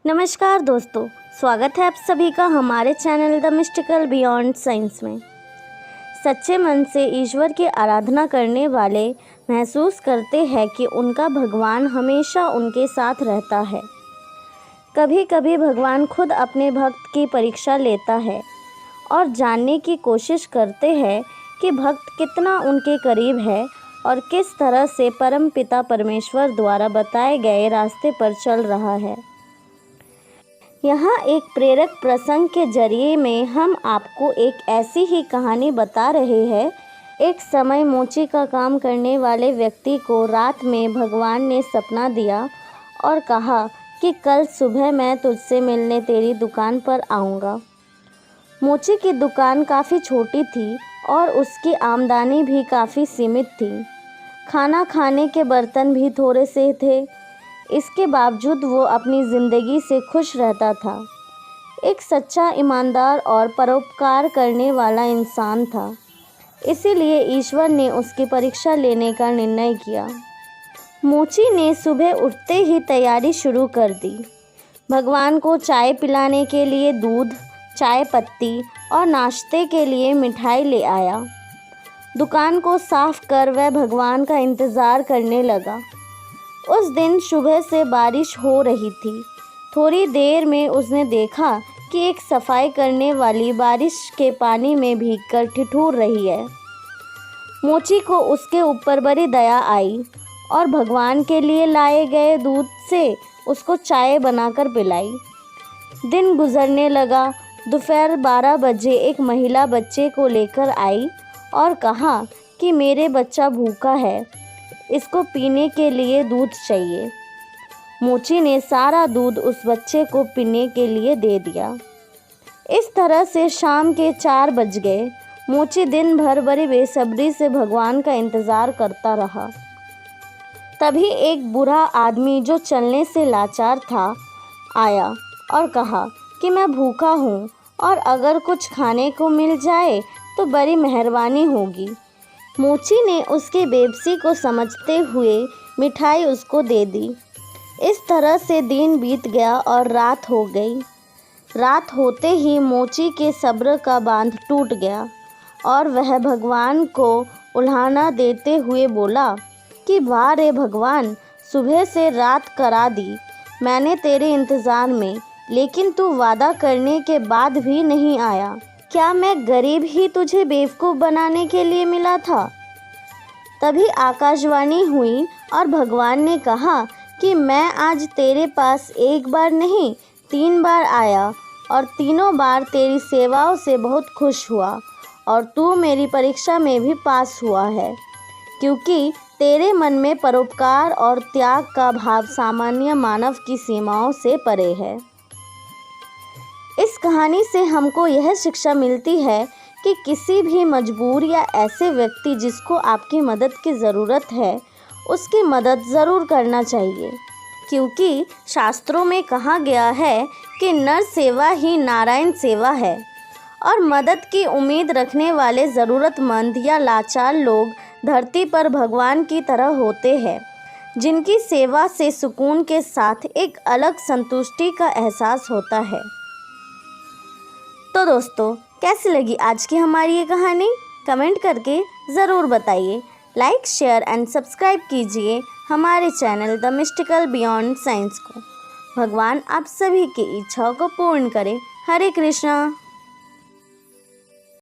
नमस्कार दोस्तों, स्वागत है आप सभी का हमारे channel the mystical beyond science में। सच्चे मन से ईश्वर की आराधना करने वाले महसूस करते हैं कि उनका भगवान हमेशा उनके साथ रहता है। कभी कभी भगवान खुद अपने भक्त की परीक्षा लेता है और जानने की कोशिश करते हैं कि भक्त कितना उनके करीब है और किस तरह से परमपिता परमेश्वर द्वारा बताए गए रास्ते पर चल रहा है। यहाँ एक प्रेरक प्रसंग के जरिए में हम आपको एक ऐसी ही कहानी बता रहे हैं। एक समय मोची का काम करने वाले व्यक्ति को रात में भगवान ने सपना दिया और कहा कि कल सुबह मैं तुझसे मिलने तेरी दुकान पर आऊँगा। मोची की दुकान काफ़ी छोटी थी और उसकी आमदनी भी काफ़ी सीमित थी। खाना खाने के बर्तन भी थोड़े से थे। इसके बावजूद वो अपनी ज़िंदगी से खुश रहता था। एक सच्चा, ईमानदार और परोपकार करने वाला इंसान था। इसीलिए ईश्वर ने उसकी परीक्षा लेने का निर्णय किया। मोची ने सुबह उठते ही तैयारी शुरू कर दी। भगवान को चाय पिलाने के लिए दूध, चाय पत्ती और नाश्ते के लिए मिठाई ले आया। दुकान को साफ कर वह भगवान का इंतज़ार करने लगा। उस दिन सुबह से बारिश हो रही थी। थोड़ी देर में उसने देखा कि एक सफाई करने वाली बारिश के पानी में भीगकर ठिठुर रही है। मोची को उसके ऊपर बड़ी दया आई और भगवान के लिए लाए गए दूध से उसको चाय बनाकर पिलाई। दिन गुजरने लगा। दोपहर 12 बजे एक महिला बच्चे को लेकर आई और कहा कि मेरे बच्चा भूखा है, इसको पीने के लिए दूध चाहिए। मोची ने सारा दूध उस बच्चे को पीने के लिए दे दिया। इस तरह से शाम के 4 बज गए। मोची दिन भर बड़ी बेसब्री से भगवान का इंतज़ार करता रहा। तभी एक बूढ़ा आदमी जो चलने से लाचार था आया और कहा कि मैं भूखा हूँ और अगर कुछ खाने को मिल जाए तो बड़ी मेहरबानी होगी। मोची ने उसके बेबसी को समझते हुए मिठाई उसको दे दी। इस तरह से दिन बीत गया और रात हो गई। रात होते ही मोची के सब्र का बांध टूट गया और वह भगवान को उल्हाना देते हुए बोला कि वाह रे भगवान, सुबह से रात करा दी मैंने तेरे इंतज़ार में, लेकिन तू वादा करने के बाद भी नहीं आया। क्या मैं गरीब ही तुझे बेवकूफ़ बनाने के लिए मिला था? तभी आकाशवाणी हुई और भगवान ने कहा कि मैं आज तेरे पास एक बार नहीं 3 बार आया और तीनों बार तेरी सेवाओं से बहुत खुश हुआ और तू मेरी परीक्षा में भी पास हुआ है, क्योंकि तेरे मन में परोपकार और त्याग का भाव सामान्य मानव की सीमाओं से परे है। इस कहानी से हमको यह शिक्षा मिलती है कि किसी भी मजबूर या ऐसे व्यक्ति जिसको आपकी मदद की ज़रूरत है, उसकी मदद ज़रूर करना चाहिए, क्योंकि शास्त्रों में कहा गया है कि नर सेवा ही नारायण सेवा है और मदद की उम्मीद रखने वाले ज़रूरतमंद या लाचार लोग धरती पर भगवान की तरह होते हैं, जिनकी सेवा से सुकून के साथ एक अलग संतुष्टि का एहसास होता है। तो दोस्तों, कैसी लगी आज की हमारी ये कहानी? कमेंट करके ज़रूर बताइए। लाइक, शेयर एंड सब्सक्राइब कीजिए हमारे channel the mystical beyond science को। भगवान आप सभी की इच्छाओं को पूर्ण करे। हरे कृष्णा।